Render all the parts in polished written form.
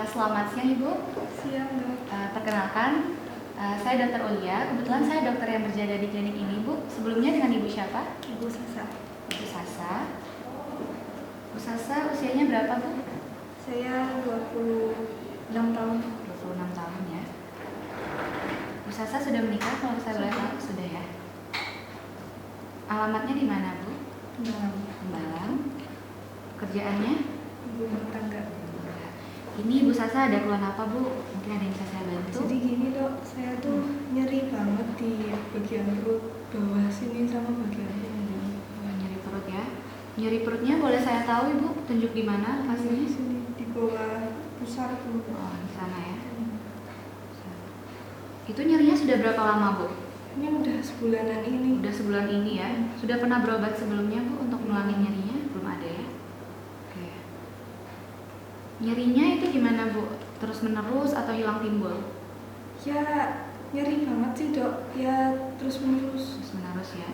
Selamat siang Ibu. Siang, Dok. Perkenalkan, saya Dr. Olia. Kebetulan saya dokter yang berjaga di klinik ini, Bu. Sebelumnya dengan Ibu siapa? Ibu Sasa. Ibu Sasa. Bu Sasa usianya berapa, Bu? Saya 26 tahun. 26 tahun ya. Bu Sasa sudah menikah kalau saya boleh tahu? Sudah ya. Alamatnya di mana, Bu? Tembalang. Kerjaannya? Ibu rumah tangga. Ini Bu Sasa ada keluhan apa, Bu? Mungkin ada yang bisa saya bantu? Jadi gini, Dok, saya tuh nyeri banget di bagian perut bawah sini sama bagian punggung. Nyeri perut ya. Nyeri perutnya boleh saya tahu, Ibu? Tunjuk di mana Di lokasinya? sini di bawah pusar tuh. Oh, di sana ya. Itu nyerinya sudah berapa lama, Bu? Ini udah sebulanan ini. Udah sebulan ini ya. Sudah pernah berobat sebelumnya, Bu, untuk ngilangin nyerinya? Belum ada ya? Oke. Nyerinya itu gimana, Bu? Terus menerus atau hilang timbul? Ya, nyeri banget sih, Dok. Ya, terus menerus. Terus menerus ya.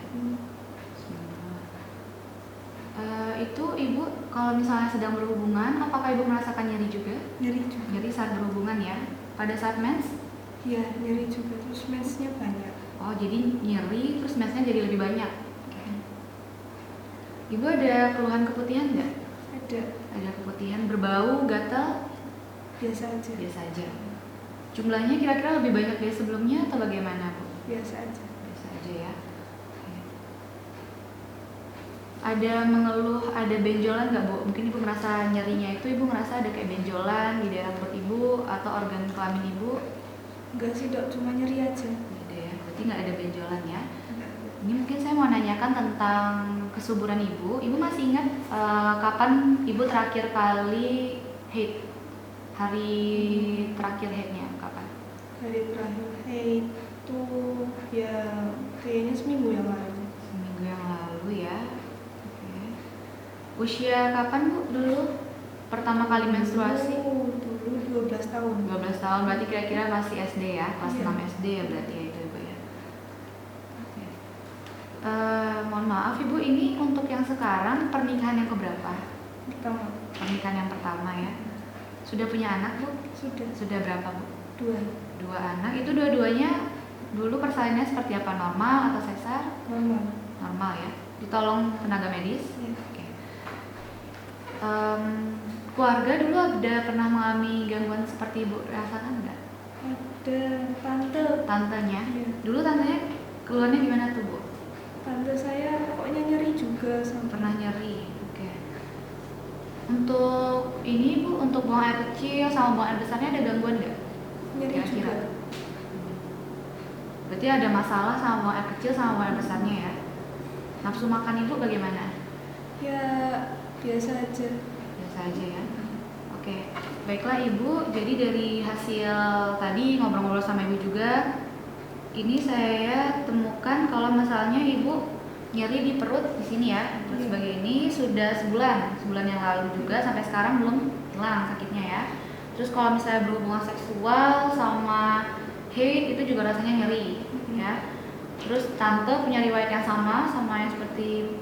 Itu Ibu kalau misalnya sedang berhubungan, apakah Ibu merasakan nyeri juga? Nyeri juga. Nyeri saat berhubungan ya. Pada saat mens? Ya, nyeri juga. Terus mensnya banyak. Oh, jadi nyeri terus mensnya jadi lebih banyak. Ibu ada keluhan keputihan nggak? Ada. Ada keputihan, berbau, gatal? Biasa aja. Biasa aja. Jumlahnya kira-kira lebih banyak dari sebelumnya atau bagaimana, Bu? Biasa aja. Biasa aja ya. Oke. Ada mengeluh, ada benjolan nggak, Bu? Mungkin Ibu merasa nyerinya itu Ibu merasa ada kayak benjolan di daerah perut Ibu atau organ kelamin Ibu? Enggak sih, Dok, cuma nyeri aja. Gitu ya. Berarti nggak ada benjolan ya. Ini mungkin saya mau nanyakan tentang kesuburan Ibu. Ibu masih ingat kapan Ibu terakhir kali haid? Hari terakhir haidnya kapan? Hari terakhir itu ya kayaknya seminggu yang lalu. Seminggu yang lalu ya. Oke. Usia kapan, Bu, dulu pertama kali menstruasi? Dulu 12 tahun. 12 tahun, berarti kira-kira masih SD ya, kelas Iya. 6 SD ya berarti ya itu, Ibu ya. Oke. Mohon maaf Ibu, ini untuk yang sekarang pernikahan yang keberapa? Pertama. Pernikahan yang pertama ya. Sudah punya anak, Bu? Sudah. Sudah berapa, Bu? 2. 2 anak. Itu dua-duanya dulu persalinannya seperti apa? Normal atau sesar? Normal. Normal ya. Ditolong tenaga medis? Ya. Oke. Keluarga dulu ada pernah mengalami gangguan seperti Ibu rasakan enggak? Ada tante. Tantenya? Ya. Dulu tantenya keluarnya gimana tuh, Bu? Tante saya pokoknya nyeri juga sampai. Pernah nyeri. Oke. Untuk ini, Bu, untuk buang air kecil sama buang air besarnya ada gangguan enggak? Nyeri Kira-kira. juga. Berarti ada masalah sama buang air kecil sama buang air besarnya ya. Nafsu makan Ibu bagaimana? Ya biasa aja. Biasa aja ya. Oke. Baiklah Ibu, jadi dari hasil tadi ngobrol-ngobrol sama Ibu juga, ini saya temukan kalau misalnya Ibu nyeri di perut di sini ya, perut sebagai ini sudah sebulan yang lalu juga sampai sekarang belum hilang sakitnya ya. Terus kalau misalnya berhubungan seksual sama haid itu juga rasanya nyeri ya. Terus tante punya riwayat yang sama yang seperti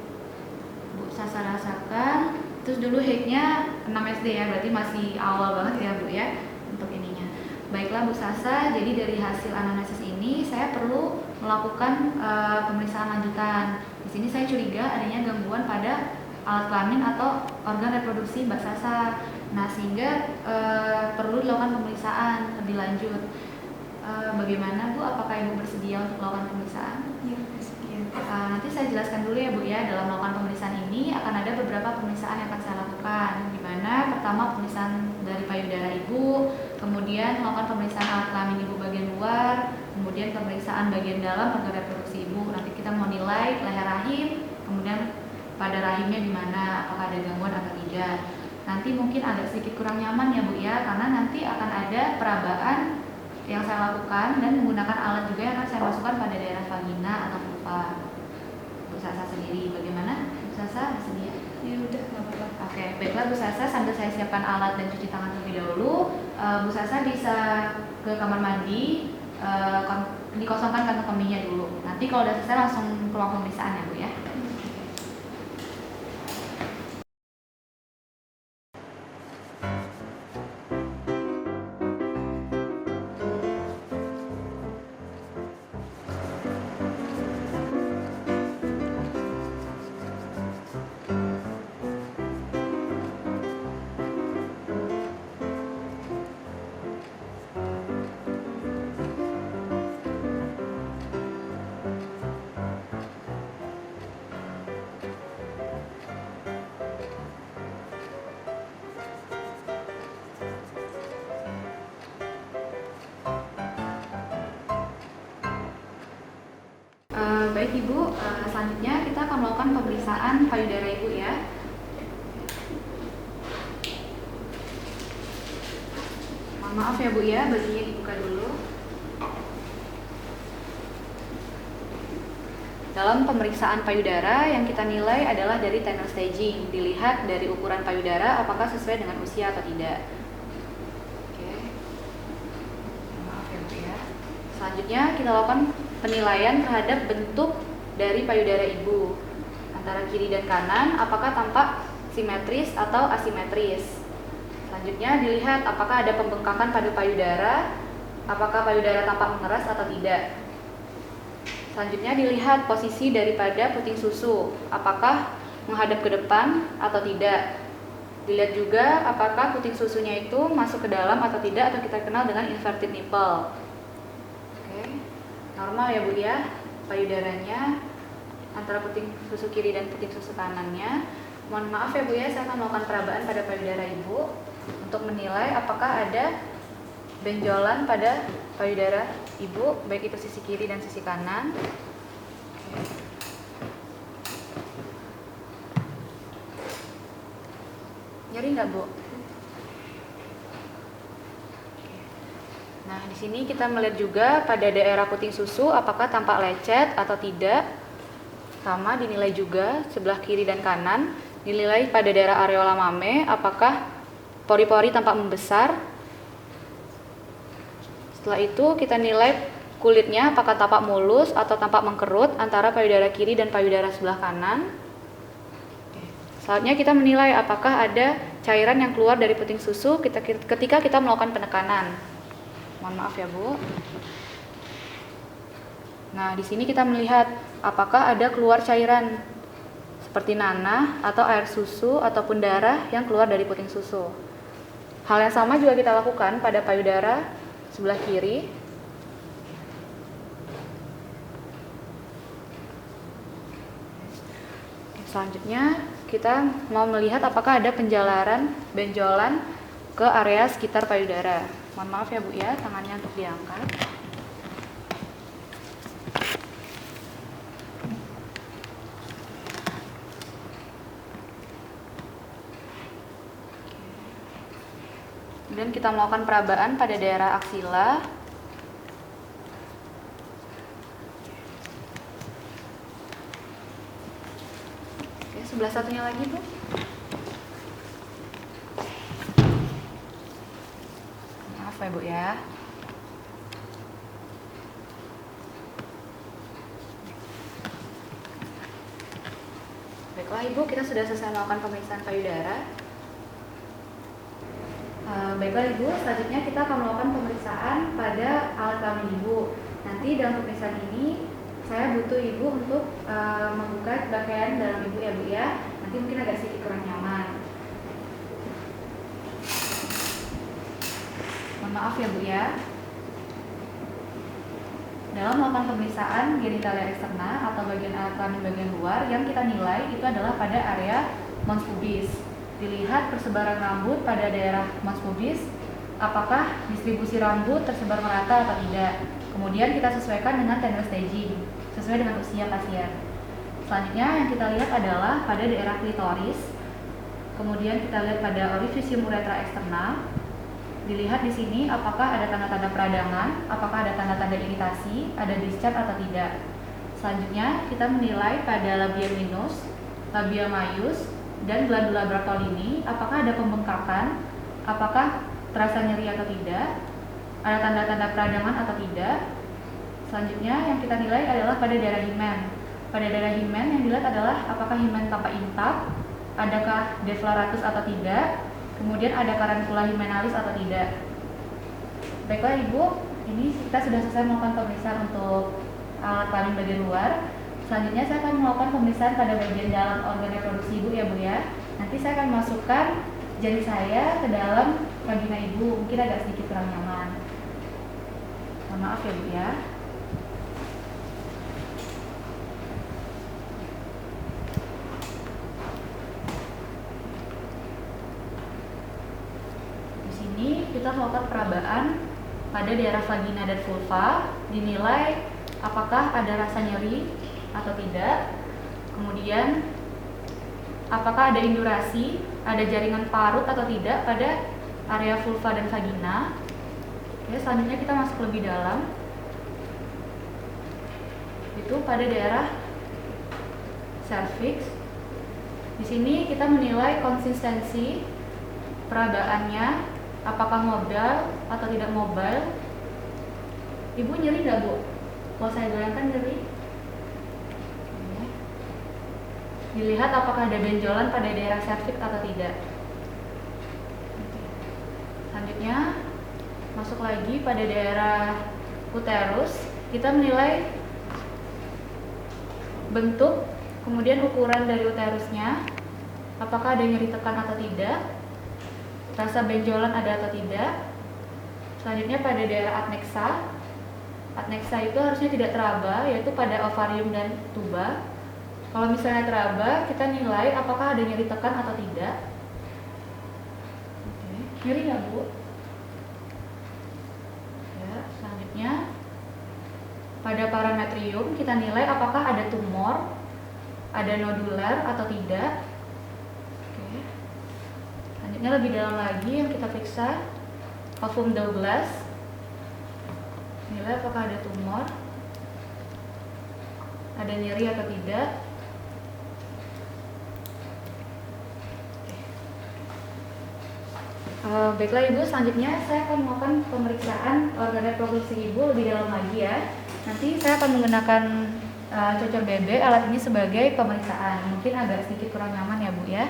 Bu Sasa rasakan. Terus dulu haidnya 6 SD ya, berarti masih awal banget ya Bu ya untuk ininya. Baiklah Bu Sasa, jadi dari hasil anamnesis ini saya perlu melakukan pemeriksaan lanjutan. Di sini saya curiga adanya gangguan pada alat kelamin atau organ reproduksi Mbak Sasa. Nah, sehingga perlu dilakukan pemeriksaan lebih lanjut. Bagaimana Bu? Apakah Ibu bersedia untuk melakukan pemeriksaan? Ya, sekian. Nanti saya jelaskan dulu ya Bu ya, dalam melakukan pemeriksaan ini akan ada beberapa pemeriksaan yang akan saya lakukan, di mana pertama pemeriksaan dari payudara Ibu, kemudian melakukan pemeriksaan alat kelamin Ibu bagian luar, kemudian pemeriksaan bagian dalam organ reproduksi Ibu. Nanti kita mau nilai leher rahim, kemudian pada rahimnya di mana, apakah ada gangguan atau tidak. Nanti mungkin agak sedikit kurang nyaman ya Bu ya, karena nanti akan ada perabaan yang saya lakukan dan menggunakan alat juga yang akan saya masukkan pada daerah vagina atau vulva. Bu Sasa sendiri bagaimana? Bu Sasa bersedia? Ya udah, nggak apa-apa. Oke, baiklah Bu Sasa, sambil saya siapkan alat dan cuci tangan terlebih dahulu, Bu Sasa bisa ke kamar mandi, dikosongkan kantong kemihnya dulu. Nanti kalau udah selesai langsung ke ruang pemeriksaan ya Bu ya. Baik Ibu, selanjutnya kita akan melakukan pemeriksaan payudara Ibu ya. Mohon maaf ya Bu ya, bajunya dibuka dulu. Dalam pemeriksaan payudara yang kita nilai adalah dari tender staging. Dilihat dari ukuran payudara apakah sesuai dengan usia atau tidak. Oke. Maaf ya Bu ya. Selanjutnya kita lakukan penilaian terhadap bentuk dari payudara Ibu. Antara kiri dan kanan apakah tampak simetris atau asimetris. Selanjutnya dilihat apakah ada pembengkakan pada payudara, apakah payudara tampak mengeras atau tidak. Selanjutnya dilihat posisi daripada puting susu, apakah menghadap ke depan atau tidak. Dilihat juga apakah puting susunya itu masuk ke dalam atau tidak, atau kita kenal dengan inverted nipple. Oke, normal ya Bu ya, payudaranya antara puting susu kiri dan puting susu kanannya. Mohon maaf ya Bu ya, saya akan melakukan perabaan pada payudara Ibu untuk menilai apakah ada benjolan pada payudara Ibu, baik itu sisi kiri dan sisi kanan. Nyeri nggak Bu? Nah, di sini kita melihat juga pada daerah puting susu apakah tampak lecet atau tidak. Sama dinilai juga sebelah kiri dan kanan. Dinilai pada daerah areola mame apakah pori-pori tampak membesar. Setelah itu kita nilai kulitnya apakah tampak mulus atau tampak mengkerut antara payudara kiri dan payudara sebelah kanan. Selanjutnya kita menilai apakah ada cairan yang keluar dari puting susu ketika kita melakukan penekanan. Mohon maaf ya Bu. Nah, di sini kita melihat apakah ada keluar cairan seperti nanah atau air susu ataupun darah yang keluar dari puting susu. Hal yang sama juga kita lakukan pada payudara sebelah kiri. Selanjutnya kita mau melihat apakah ada penjalaran benjolan ke area sekitar payudara. Mohon maaf ya Bu ya, tangannya untuk diangkat. Kemudian kita melakukan perabaan pada daerah aksila. Oke, sebelah satunya lagi Bu. Maaf ya Bu ya. Baiklah Ibu, kita sudah selesai melakukan pemeriksaan payudara. Baiklah Ibu, selanjutnya kita akan melakukan pemeriksaan pada alat kelamin Ibu. Nanti dalam pemeriksaan ini saya butuh Ibu untuk membuka pakaian dalam Ibu ya Bu ya. Nanti mungkin agak sedikit kurang nyaman. Mohon maaf ya Bu ya. Dalam melakukan pemeriksaan genitalia eksterna atau bagian alat kelamin bagian luar, yang kita nilai itu adalah pada area mons pubis. Dilihat persebaran rambut pada daerah mons pubis, apakah distribusi rambut tersebar merata atau tidak. Kemudian kita sesuaikan dengan tender staging, sesuai dengan usia pasien. Selanjutnya yang kita lihat adalah pada daerah klitoris. Kemudian kita lihat pada orifisium uretra eksterna. Dilihat di sini apakah ada tanda-tanda peradangan, apakah ada tanda-tanda iritasi, ada discharge atau tidak. Selanjutnya kita menilai pada labia minus, labia majus, dan glandula Bartolini, apakah ada pembengkakan, apakah terasa nyeri atau tidak, ada tanda-tanda peradangan atau tidak. Selanjutnya yang kita nilai adalah pada daerah himen. Pada daerah himen yang dilihat adalah apakah himen tampak intak, adakah defloratus atau tidak, kemudian ada karantula himenalis atau tidak. Baiklah Ibu, ini kita sudah selesai melakukan pemeriksaan untuk alat kelamin bagian luar. Selanjutnya saya akan melakukan pemeriksaan pada bagian dalam organ reproduksi Ibu ya Bu ya. Nanti saya akan masukkan jari saya ke dalam vagina Ibu, mungkin agak sedikit kurang nyaman. Mohon maaf ya Bu ya. Di sini kita melakukan perabaan pada daerah vagina dan vulva, dinilai apakah ada rasa nyeri atau tidak. Kemudian apakah ada indurasi, ada jaringan parut atau tidak pada area vulva dan vagina. Oke, selanjutnya kita masuk lebih dalam. Itu pada daerah cervix. Di sini kita menilai konsistensi peragaannya, apakah mobile atau tidak mobile. Ibu nyeri nggak, Bu? Kalau saya goyangkan nyeri. Dilihat apakah ada benjolan pada daerah cervix atau tidak. Selanjutnya masuk lagi pada daerah uterus. Kita menilai bentuk, kemudian ukuran dari uterusnya, apakah ada nyeri tekan atau tidak, rasa benjolan ada atau tidak. Selanjutnya pada daerah adnexa. Adnexa itu harusnya tidak teraba, yaitu pada ovarium dan tuba. Kalau misalnya teraba, kita nilai apakah ada nyeri tekan atau tidak. Oke. Nyeri nggak, Bu? Ya, selanjutnya pada parametrium kita nilai apakah ada tumor, ada nodular atau tidak. Oke. Selanjutnya lebih dalam lagi yang kita periksa ovum Douglas. Nilai apakah ada tumor, ada nyeri atau tidak. Baiklah Ibu, selanjutnya saya akan melakukan pemeriksaan organ reproduksi Ibu lebih dalam lagi ya. Nanti saya akan menggunakan cocor BB, alat ini sebagai pemeriksaan. Mungkin agak sedikit kurang nyaman ya Bu ya.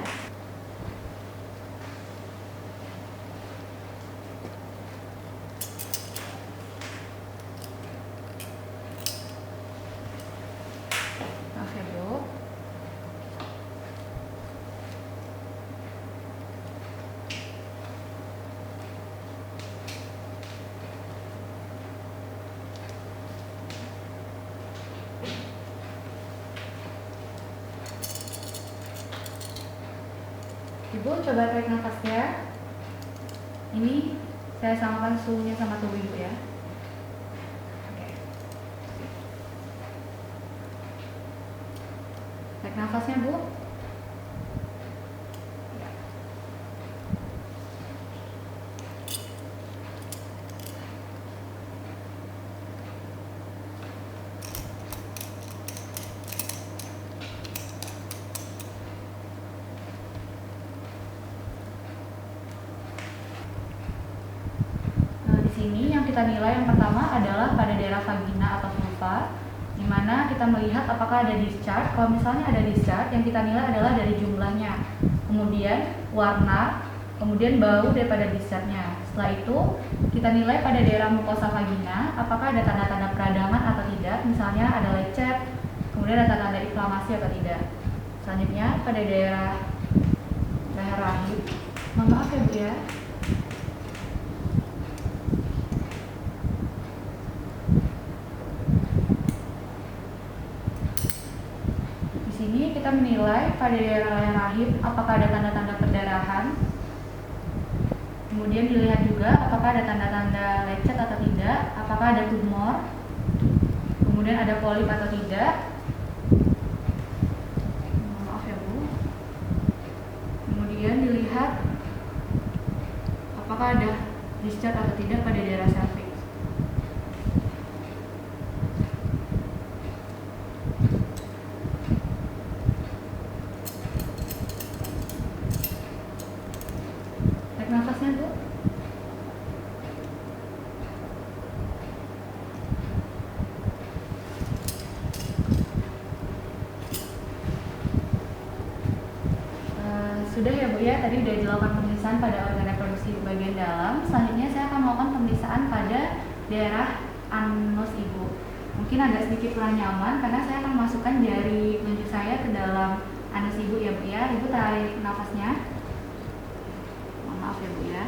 Maaf ya Bu. Ibu coba tarik nafasnya. Ini saya samakan suhunya sama tubuh Ibu ya. Oke. Tarik nafasnya Bu. Ya. Sini yang kita nilai yang pertama adalah pada daerah vagina atau vulva, di mana kita melihat apakah ada discharge. Kalau misalnya ada discharge, yang kita nilai adalah dari jumlahnya, kemudian warna, kemudian bau daripada discharge-nya. Setelah itu kita nilai pada daerah mukosa vagina, apakah ada tanda-tanda peradangan atau tidak, misalnya ada lecet, kemudian ada tanda inflamasi atau tidak. Selanjutnya pada daerah leher rahim, mohon maaf ya Bu ya. Sini kita menilai pada daerah leher rahim apakah ada tanda-tanda perdarahan. Kemudian dilihat juga apakah ada tanda-tanda lecet atau tidak, apakah ada tumor, kemudian ada polip atau tidak. Maaf ya Bu. Kemudian dilihat apakah ada discharge atau tidak pada daerah cervix. Nafasnya Bu. Sudah ya Bu ya, tadi sudah dilakukan pemeriksaan pada organ reproduksi bagian dalam. Selanjutnya saya akan melakukan pemeriksaan pada daerah anus Ibu. Mungkin agak sedikit kurang nyaman karena saya akan masukkan jari telunjuk saya ke dalam anus Ibu ya Bu ya. Ibu tarik nafasnya. Maaf ya Bu ya.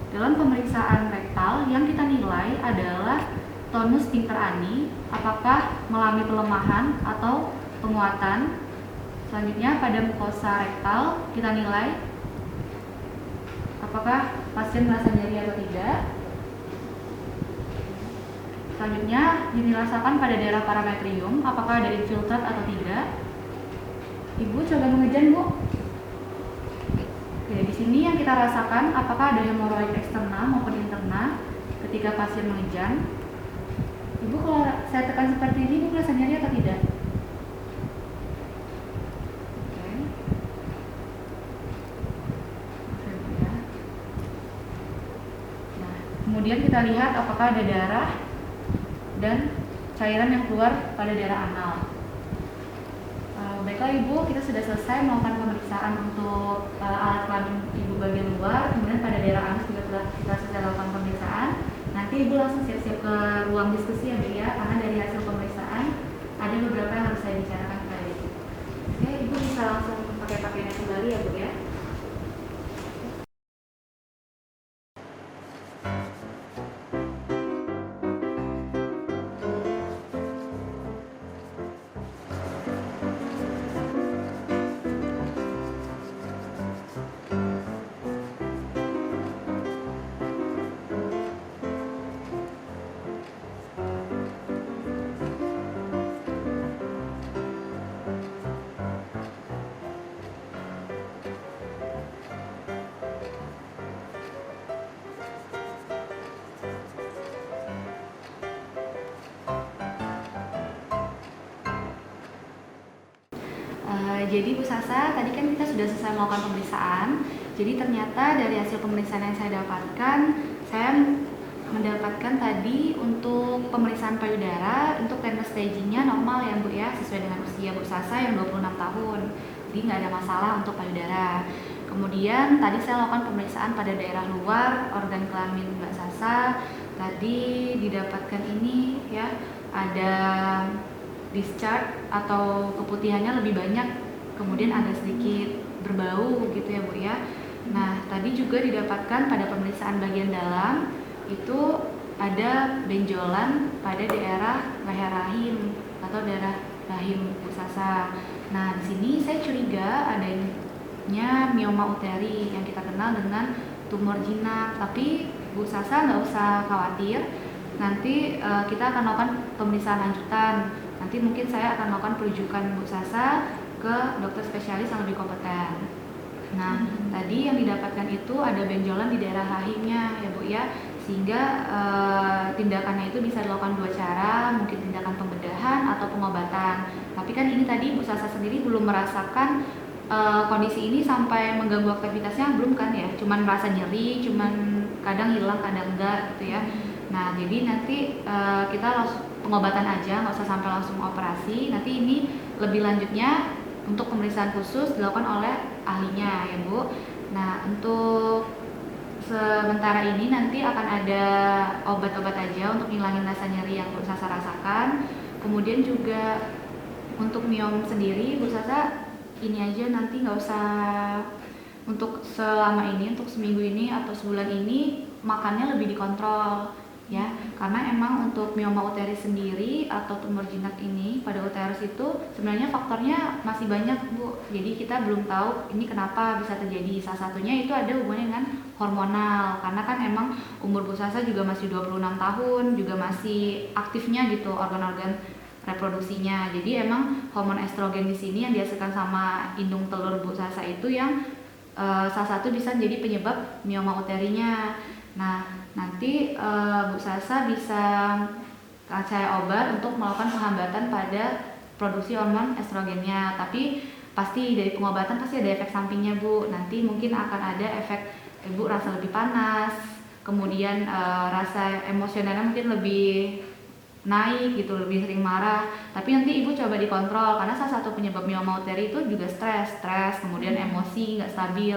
Dalam pemeriksaan rektal yang kita nilai adalah tonus sphincter ani, apakah mengalami pelemahan atau penguatan. Selanjutnya pada mukosa rektal kita nilai apakah pasien merasa nyeri atau tidak. Selanjutnya dirasakan pada daerah parametrium, apakah ada infiltrat atau tidak. Ibu coba mengejan, Bu. Oke, di sini yang kita rasakan apakah ada hemoroid eksternal maupun internal ketika pasien mengejan. Ibu kalau saya tekan seperti ini, Ibu merasa nyeri atau tidak? Oke. Oke, Bu ya. Nah, kemudian kita lihat apakah ada darah dan cairan yang keluar pada daerah anal. Baiklah Ibu, kita sudah selesai melakukan pemeriksaan untuk alat kelamin Ibu bagian luar, kemudian pada daerah anus juga telah kita selesai lakukan pemeriksaan. Nanti Ibu langsung siap-siap ke ruang diskusi ya Bu ya, karena dari hasil pemeriksaan ada beberapa yang harus saya bicarakan kepada Ibu. Oke, Ibu bisa langsung pakai pakaiannya kembali ya Bu ya. Jadi Bu Sasa, tadi kan kita sudah selesai melakukan pemeriksaan. Jadi ternyata dari hasil pemeriksaan yang saya dapatkan, saya mendapatkan tadi untuk pemeriksaan payudara, untuk tender stagingnya normal ya Bu ya, sesuai dengan usia Bu Sasa yang 26 tahun. Jadi nggak ada masalah untuk payudara. Kemudian tadi saya lakukan pemeriksaan pada daerah luar organ kelamin Mbak Sasa. Tadi didapatkan ini ya, ada discharge atau keputihannya lebih banyak, kemudian agak sedikit berbau gitu ya Bu ya. Nah tadi juga didapatkan pada pemeriksaan bagian dalam itu ada benjolan pada daerah leher rahim atau daerah rahim Bu Sasa. Nah di sini saya curiga adanya mioma uteri yang kita kenal dengan tumor jinak, tapi Bu Sasa nggak usah khawatir. Nanti kita akan melakukan pemeriksaan lanjutan. Nanti mungkin saya akan melakukan perujukan Bu Sasa ke dokter spesialis yang lebih kompeten. Nah, tadi yang didapatkan itu ada benjolan di daerah rahimnya ya Bu ya, sehingga tindakannya itu bisa dilakukan dua cara, mungkin tindakan pembedahan atau pengobatan. Tapi kan ini tadi Bu Sasa sendiri belum merasakan kondisi ini sampai mengganggu aktivitasnya, belum kan ya? Cuman merasa nyeri, cuman kadang hilang, kadang enggak gitu ya. Nah, jadi nanti kita langsung pengobatan aja, nggak usah sampai langsung operasi. Nanti ini lebih lanjutnya untuk pemeriksaan khusus dilakukan oleh ahlinya ya Bu. Nah untuk sementara ini nanti akan ada obat-obat aja untuk ngilangin rasa nyeri yang Bu Sasa rasakan. Kemudian juga untuk miom sendiri Bu Sasa ini aja, nanti nggak usah untuk selama ini, untuk seminggu ini atau sebulan ini makannya lebih dikontrol ya, karena emang untuk mioma uteri sendiri atau tumor jinak ini pada uterus itu sebenarnya faktornya masih banyak Bu. Jadi kita belum tahu ini kenapa bisa terjadi. Salah satunya itu ada hubungannya dengan hormonal, karena kan emang umur Bu Sasa juga masih 26 tahun, juga masih aktifnya gitu organ-organ reproduksinya. Jadi emang hormon estrogen di sini yang dihasilkan sama indung telur Bu Sasa itu yang salah satu bisa jadi penyebab mioma uterinya. Nah, nanti Bu Sasa bisa saya obat untuk melakukan penghambatan pada produksi hormon estrogennya. Tapi pasti dari pengobatan pasti ada efek sampingnya Bu. Nanti mungkin akan ada efek Ibu rasa lebih panas, kemudian rasa emosionalnya mungkin lebih naik gitu, lebih sering marah. Tapi nanti Ibu coba dikontrol, karena salah satu penyebab mioma uteri itu juga stres, kemudian emosi nggak stabil.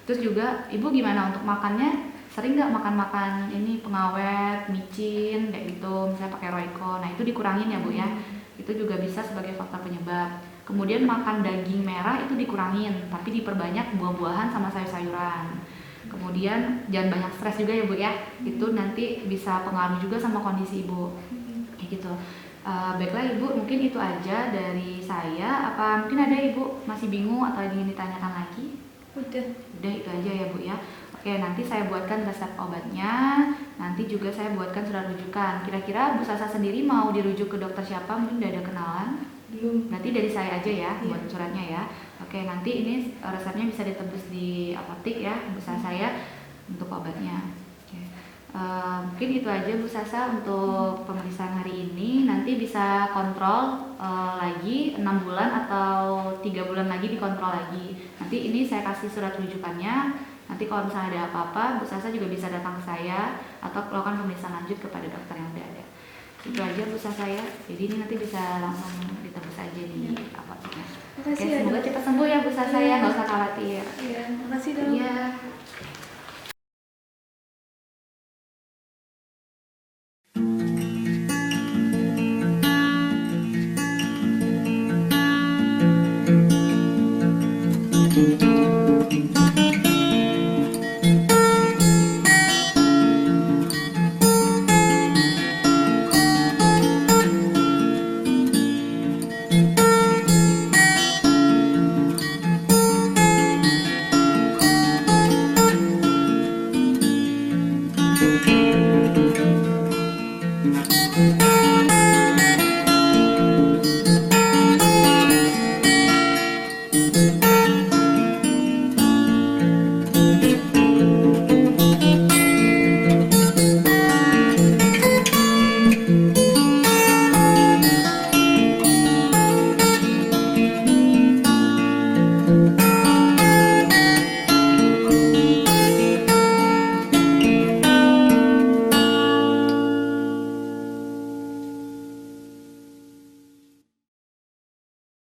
Terus juga Ibu gimana untuk makannya? Sering nggak makan ini pengawet, micin kayak gitu, misalnya pakai Royco. Nah itu dikurangin ya Bu ya, itu juga bisa sebagai faktor penyebab. Kemudian makan daging merah itu dikurangin, tapi diperbanyak buah-buahan sama sayur-sayuran. Kemudian jangan banyak stres juga ya Bu ya, itu nanti bisa pengaruh juga sama kondisi Ibu kayak gitu. Baiklah Ibu, mungkin itu aja dari saya. Apa mungkin ada Ibu masih bingung atau ingin ditanyakan lagi? Udah Itu aja ya Bu ya. Oke, nanti saya buatkan resep obatnya, nanti juga saya buatkan surat rujukan. Kira-kira Bu Sasa sendiri mau dirujuk ke dokter siapa? Mungkin udah ada kenalan? Belum. Berarti dari saya aja ya, Iya. buat suratnya ya. Oke, nanti ini resepnya bisa ditebus di apotek ya, Bu Sasa ya, untuk obatnya. Oke. Mungkin itu aja Bu Sasa untuk pemeriksaan hari ini. Nanti bisa kontrol lagi 6 bulan atau 3 bulan lagi dikontrol lagi. Nanti ini saya kasih surat rujukannya. Nanti kalau misalnya ada apa-apa, Bu Sasa juga bisa datang ke saya atau melakukan pemeriksaan lanjut kepada dokter yang udah ada. Itu aja Bu Sasa ya. Jadi ini nanti bisa langsung ditebus aja di apoteknya. Oke, Makasih ya, semoga Dok. cepat sembuh ya Bu Sasa ya, Iya. nggak usah khawatir. Iya, makasih dok. Iya.